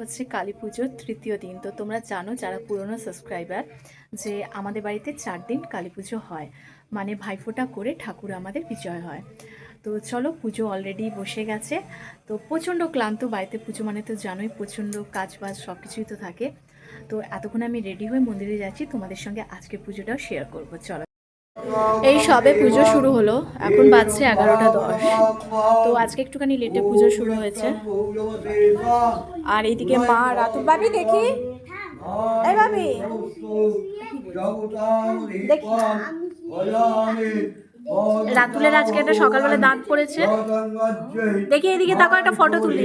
হচ্ছে কালী পুজোর তৃতীয় দিন। তো তোমরা জানো যারা পুরনো সাবস্ক্রাইবার যে আমাদের বাড়িতে 4 দিন কালী পুজো হয়, মানে ভাইফোঁটা করে ঠাকুর আমাদের বিজয় হয়। তো চলো, পুজো অলরেডি বসে গেছে। তো প্রচণ্ড ক্লান্ত, বাড়িতে পুজো মানে তো জানোই প্রচণ্ড কাজ বাজ সব কিছুই তো থাকে। তো এতক্ষণ আমি রেডি হয়ে মন্দিরে যাচ্ছি, তোমাদের সঙ্গে আজকে পুজোটাও শেয়ার করবো। চলো, এই সবে পুজো শুরু হলো, এখন বাজছে 11টা 10। তো আজকে একটুখানি লেটে পুজো শুরু হয়েছে। আর এইদিকে মা রাতুল ভাবি, দেখি এই ভাবি দেখি, রাতুলের আজকে একটা সকালবেলা দাঁত পড়েছে। দেখি এদিকে তাকে একটা ফটো তুলি।